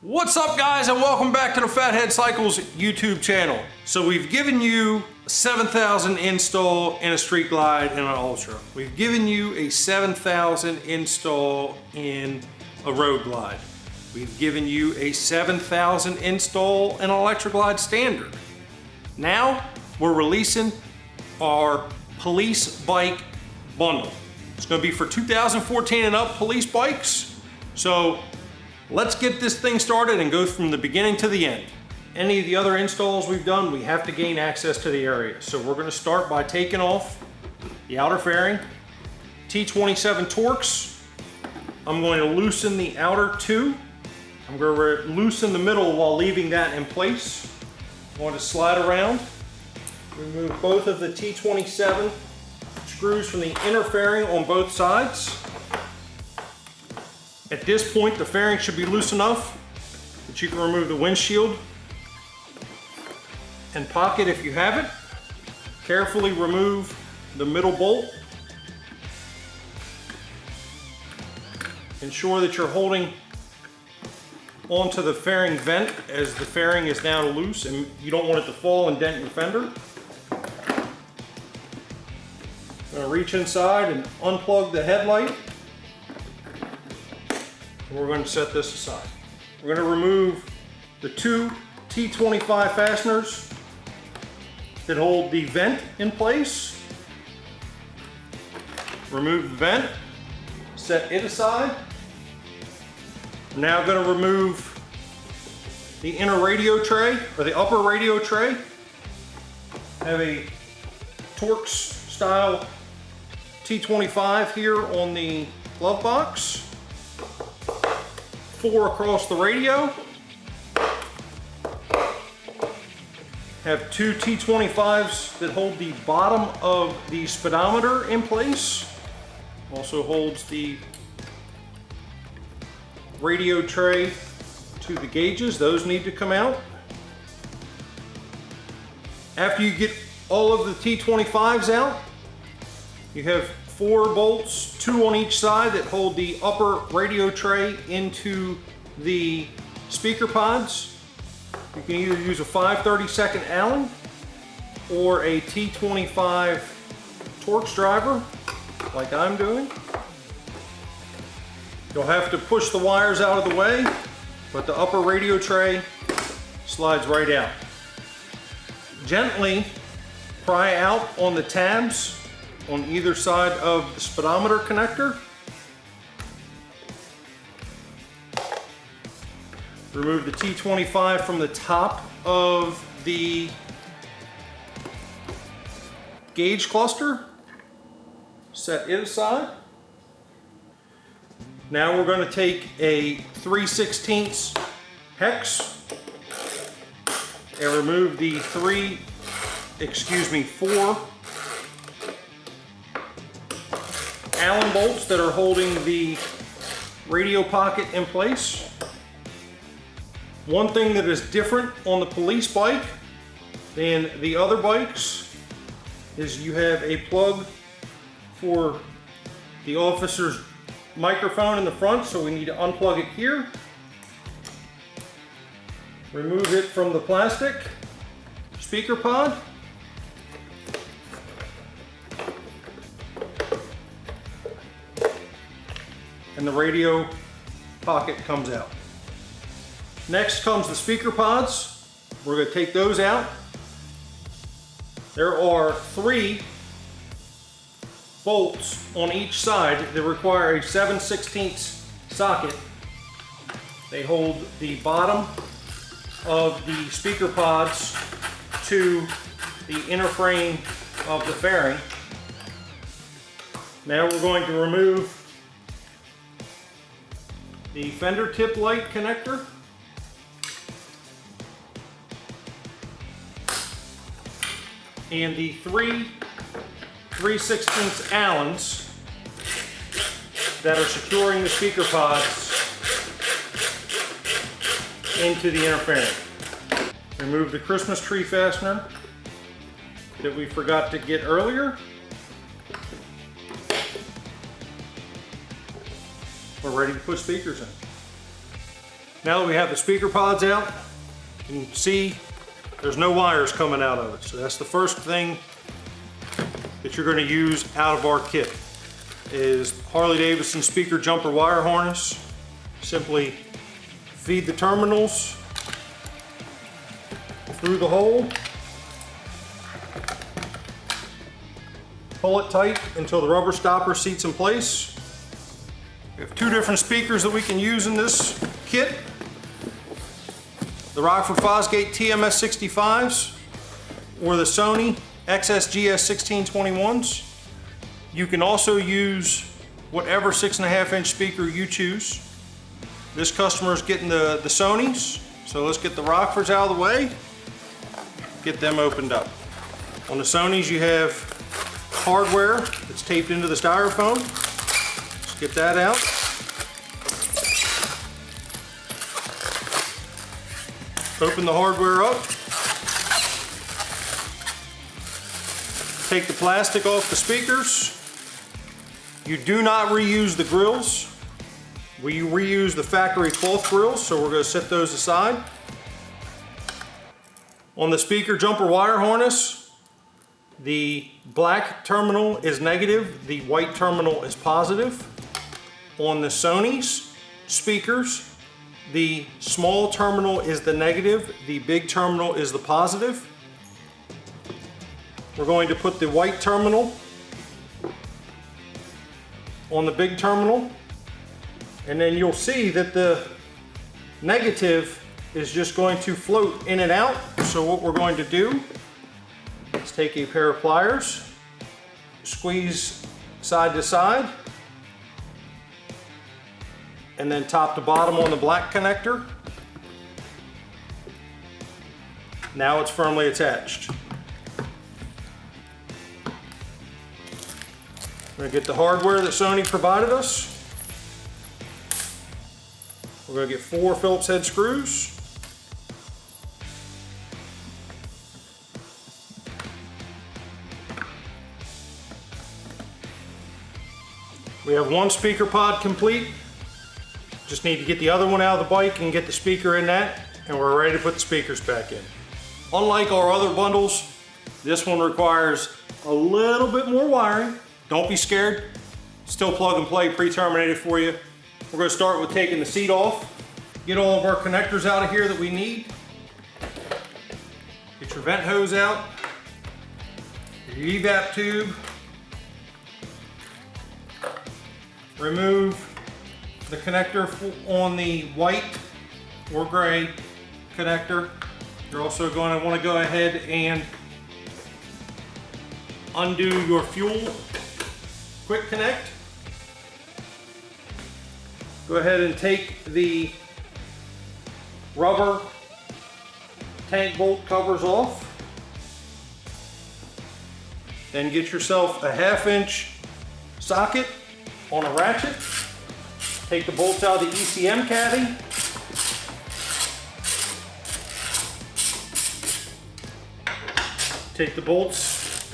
What's up, guys, and welcome back to the Fathead Cycles YouTube channel. So we've given you a 7,000 install in a Street Glide and an Ultra. We've given you a 7,000 install in a Road Glide. We've given you a 7,000 install in an Electra Glide Standard. Now we're releasing our police bike bundle. It's going to be for 2014 and up police bikes. So let's get this thing started and go from the beginning to the end. Any of the other installs we've done, we have to gain access to the area. So we're going to start by taking off the outer fairing, T27 Torx. I'm going to loosen the outer two. I'm going to loosen the middle while leaving that in place. I'm going to slide around, remove both of the T27 screws from the inner fairing on both sides. At this point, the fairing should be loose enough that you can remove the windshield and pocket if you have it. Carefully remove the middle bolt. Ensure that you're holding onto the fairing vent as the fairing is now loose and you don't want it to fall and dent your fender. I'm going to reach inside and unplug the headlight. We're going to set this aside. We're going to remove the two T25 fasteners that hold the vent in place. Remove the vent, set it aside. I'm now going to remove the inner radio tray, or the upper radio tray. I have a Torx style T25 here on the glove box. 4 across the radio. Have 2 T25s that hold the bottom of the speedometer in place. Also holds the radio tray to the gauges. Those need to come out. After you get all of the T25s out, you have 4 bolts, 2 on each side, that hold the upper radio tray into the speaker pods. You can either use a 5/32 Allen or a T25 Torx driver like I'm doing. You'll have to push the wires out of the way, but the upper radio tray slides right out. Gently pry out on the tabs on either side of the speedometer connector. Remove the T25 from the top of the gauge cluster. Set it aside. Now we're going to take a 3/16 hex and remove the 4 Allen bolts that are holding the radio pocket in place. One thing that is different on the police bike than the other bikes is you have a plug for the officer's microphone in the front, so we need to unplug it here. Remove it from the plastic speaker pod. And the radio pocket comes out. Next comes the speaker pods. We're going to take those out. There are 3 bolts on each side that require a 7/16 socket. They hold the bottom of the speaker pods to the inner frame of the fairing. Now we're going to remove the fender tip light connector. And the 3 3/16 Allens that are securing the speaker pods into the inner fairing. Remove the Christmas tree fastener that we forgot to get earlier. We're ready to put speakers in. Now that we have the speaker pods out, you can see there's no wires coming out of it. So that's the first thing that you're going to use out of our kit is Harley-Davidson speaker jumper wire harness. Simply feed the terminals through the hole, pull it tight until the rubber stopper seats in place. We have two different speakers that we can use in this kit. The Rockford Fosgate TMS65s or the Sony XSGS 1621s. You can also use whatever 6.5-inch speaker you choose. This customer is getting the Sonys, so let's get the Rockfords out of the way, get them opened up. On the Sonys you have hardware that's taped into the styrofoam. Let's get that out. Open the hardware up. Take the plastic off the speakers. You do not reuse the grills. We reuse the factory cloth grills, so we're going to set those aside. On the speaker jumper wire harness, the black terminal is negative, the white terminal is positive. On the Sony's speakers, the small terminal is the negative, the big terminal is the positive. We're going to put the white terminal on the big terminal, and then you'll see that the negative is just going to float in and out. So what we're going to do is take a pair of pliers, squeeze side to side, and then top to bottom on the black connector. Now it's firmly attached. We're going to get the hardware that Sony provided us. We're going to get 4 Phillips head screws. We have 1 speaker pod complete. Just need to get the other one out of the bike and get the speaker in that, and we're ready to put the speakers back in. Unlike our other bundles, this one requires a little bit more wiring. Don't be scared. Still plug and play, pre-terminated for you. We're going to start with taking the seat off. Get all of our connectors out of here that we need. Get your vent hose out. Your evap tube. Remove the connector on the white or gray connector. You're also going to want to go ahead and undo your fuel quick connect. Go ahead and take the rubber tank bolt covers off. Then get yourself a 1/2-inch socket on a ratchet. Take the bolts out of the ECM caddy. Take the bolts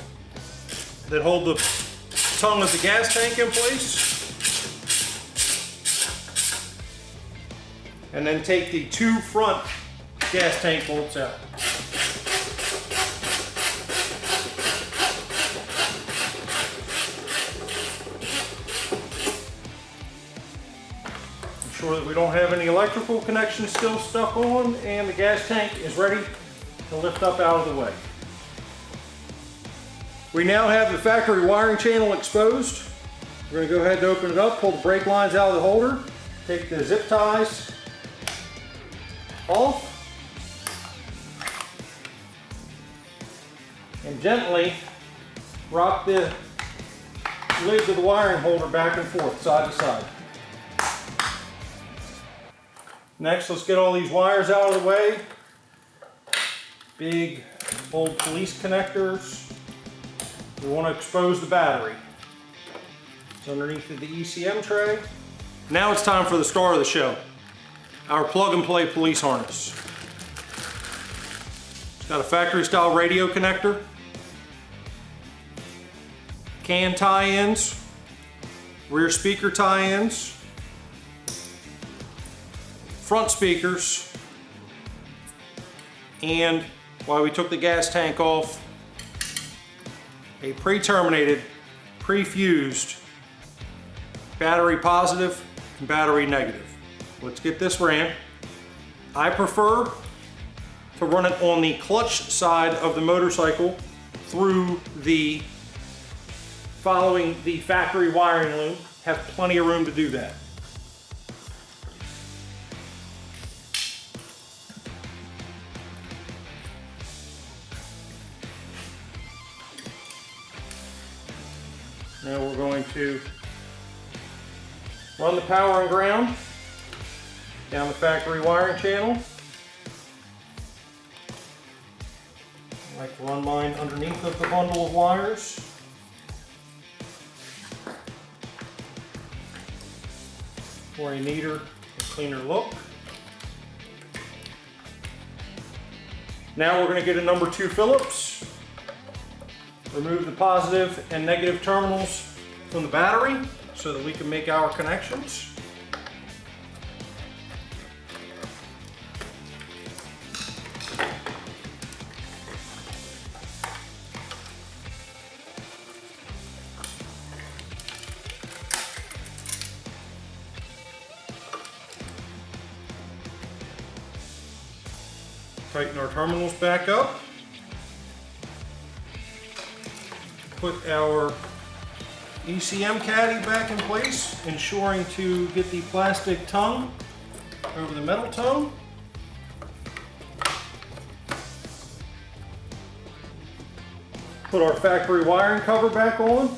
that hold the tongue of the gas tank in place. And then take the 2 front gas tank bolts out. Ensure that we don't have any electrical connections still stuck on, and the gas tank is ready to lift up out of the way. We now have the factory wiring channel exposed. We're going to go ahead and open it up, pull the brake lines out of the holder, take the zip ties off, and gently rock the lid of the wiring holder back and forth, side to side. Next, let's get all these wires out of the way. Big old police connectors. We want to expose the battery. It's underneath the ECM tray. Now it's time for the star of the show, our plug and play police harness. It's got a factory style radio connector, can tie-ins, rear speaker tie-ins, front speakers, and while we took the gas tank off, a pre-terminated, pre-fused battery positive and battery negative. Let's get this ran. I prefer to run it on the clutch side of the motorcycle through the following the factory wiring loom. Have plenty of room to do that. Now we're going to run the power and ground down the factory wiring channel. I like to run mine underneath of the bundle of wires. For a neater and cleaner look. Now we're going to get a number 2 Phillips. Remove the positive and negative terminals from the battery so that we can make our connections. Tighten our terminals back up. Put our ECM caddy back in place, ensuring to get the plastic tongue over the metal tongue. Put our factory wiring cover back on.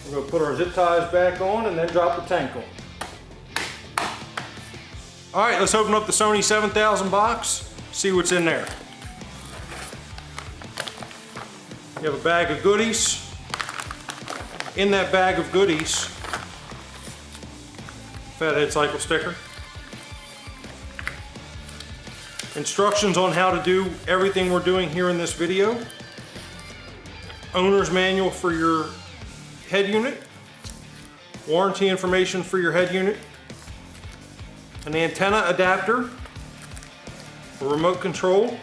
We're going to put our zip ties back on and then drop the tank on. All right, let's open up the Sony 7000 box, see what's in there. You have a bag of goodies. In that bag of goodies, Fathead Cycle sticker. Instructions on how to do everything we're doing here in this video. Owner's manual for your head unit. Warranty information for your head unit. An antenna adapter for remote control,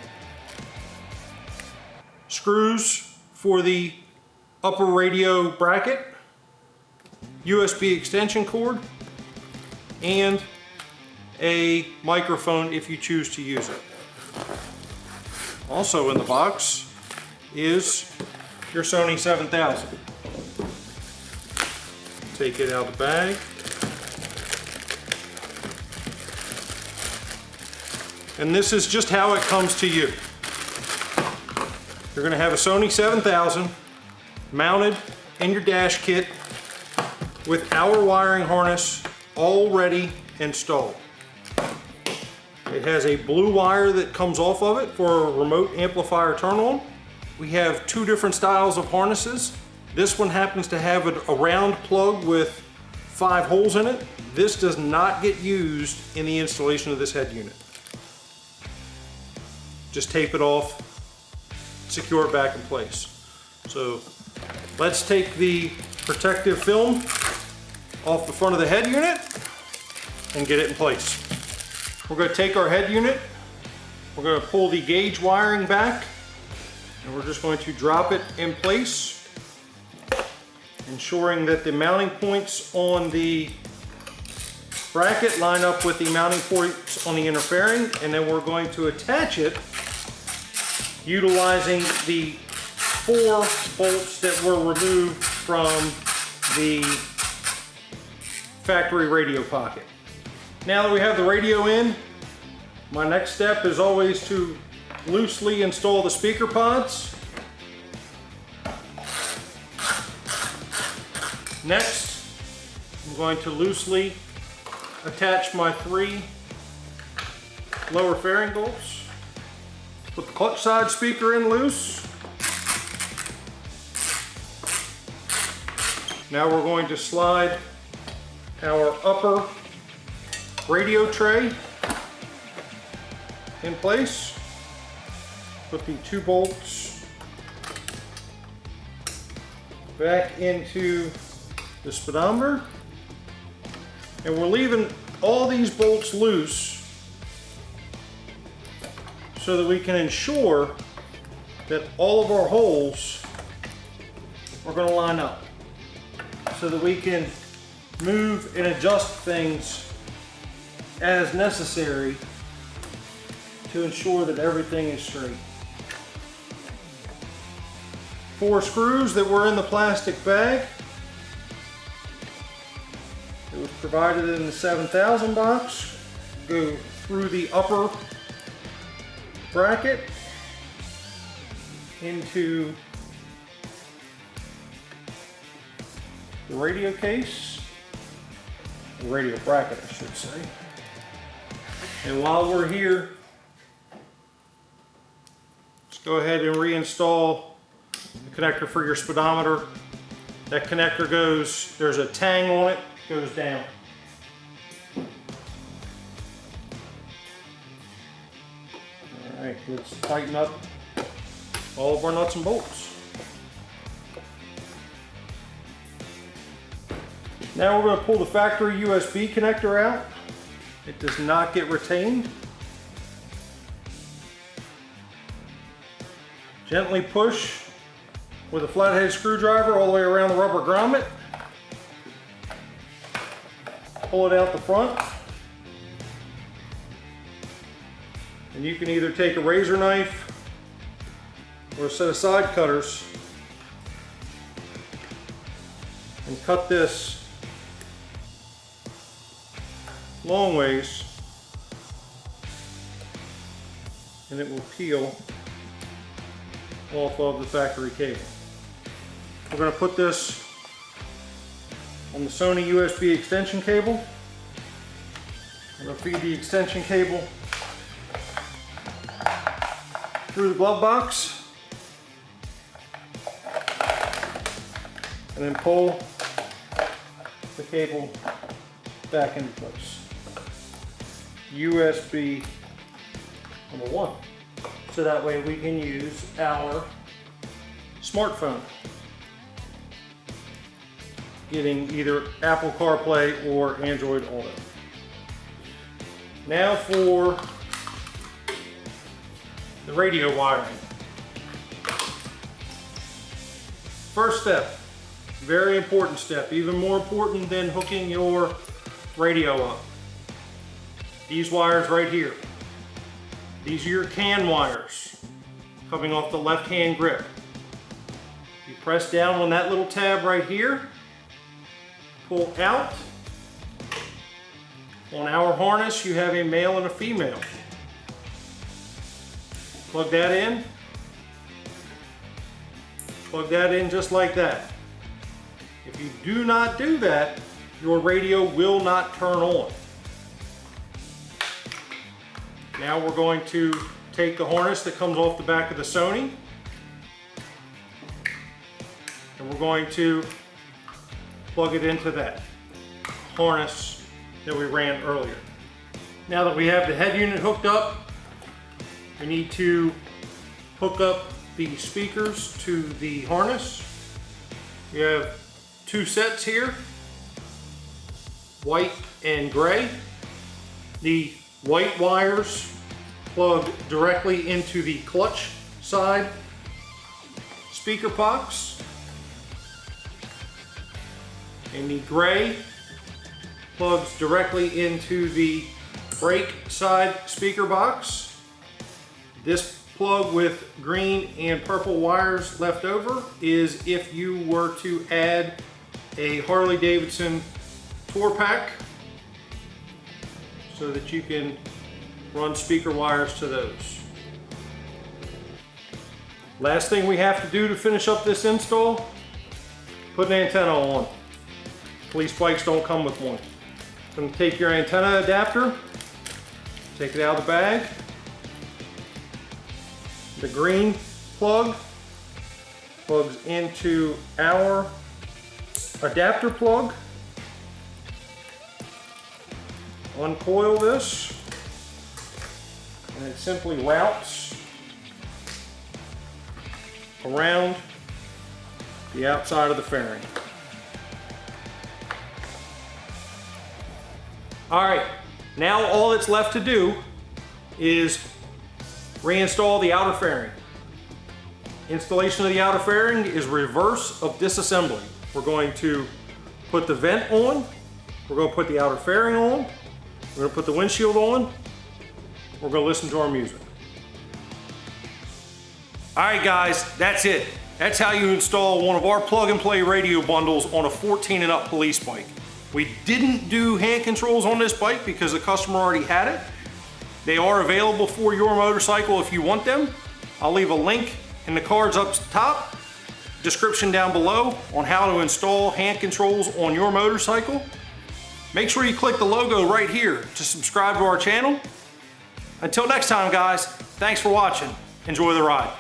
screws for the upper radio bracket, USB extension cord, and a microphone if you choose to use it. Also in the box is your Sony 7000. Take it out of the bag. And this is just how it comes to you. You're going to have a Sony 7000 mounted in your dash kit with our wiring harness already installed. It has a blue wire that comes off of it for a remote amplifier turn on. We have 2 different styles of harnesses. This one happens to have a round plug with 5 holes in it. This does not get used in the installation of this head unit. Just tape it off, secure it back in place. So let's take the protective film off the front of the head unit and get it in place. We're going to take our head unit, we're going to pull the gauge wiring back, and we're just going to drop it in place, ensuring that the mounting points on the bracket line up with the mounting points on the interfering, and then we're going to attach it utilizing the 4 bolts that were removed from the factory radio pocket. Now that we have the radio in, my next step is always to loosely install the speaker pods. Next, I'm going to loosely attach my 3 lower fairing bolts. Put the clutch side speaker in loose. Now we're going to slide our upper radio tray in place. Put the 2 bolts back into the speedometer, and we're leaving all these bolts loose so that we can ensure that all of our holes are going to line up, so that we can move and adjust things as necessary to ensure that everything is straight. 4 screws that were in the plastic bag. It was provided in the 7000 box. Go through the upper bracket into the radio case, the radio bracket I should say. And while we're here, let's go ahead and reinstall the connector for your speedometer. That connector goes, there's a tang on it, goes down. Alright, let's tighten up all of our nuts and bolts. Now we're going to pull the factory USB connector out. It does not get retained. Gently push with a flathead screwdriver all the way around the rubber grommet. Pull it out the front. And you can either take a razor knife or a set of side cutters and cut this long ways, and it will peel off of the factory cable. We're going to put this on the Sony USB extension cable. I'm going to feed the extension cable through the glove box and then pull the cable back into place. USB number 1. So that way we can use our smartphone, getting either Apple CarPlay or Android Auto. Now for the radio wiring. First step, very important step, even more important than hooking your radio up. These wires right here. These are your CAN wires coming off the left-hand grip. You press down on that little tab right here, pull out. On our harness, you have a male and a female. Plug that in. Plug that in just like that. If you do not do that, your radio will not turn on. Now we're going to take the harness that comes off the back of the Sony, and we're going to plug it into that harness that we ran earlier. Now that we have the head unit hooked up, we need to hook up the speakers to the harness. We have 2 sets here, white and gray. The white wires plug directly into the clutch side speaker box, and the gray plugs directly into the brake side speaker box. This plug with green and purple wires left over is if you were to add a Harley-Davidson tour pack, so that you can run speaker wires to those. Last thing we have to do to finish up this install, put an antenna on. Police bikes don't come with one. I'm going to take your antenna adapter, take it out of the bag. The green plug plugs into our adapter plug. Uncoil this, and it simply routes around the outside of the fairing. All right, now all that's left to do is reinstall the outer fairing. Installation of the outer fairing is reverse of disassembly. We're going to put the vent on, we're going to put the outer fairing on, we're going to put the windshield on, we're going to listen to our music. All right guys, that's it. That's how you install one of our plug and play radio bundles on a 14 and up police bike. We didn't do hand controls on this bike because the customer already had it. They are available for your motorcycle if you want them. I'll leave a link in the cards up top, description down below on how to install hand controls on your motorcycle. Make sure you click the logo right here to subscribe to our channel. Until next time guys, thanks for watching. Enjoy the ride.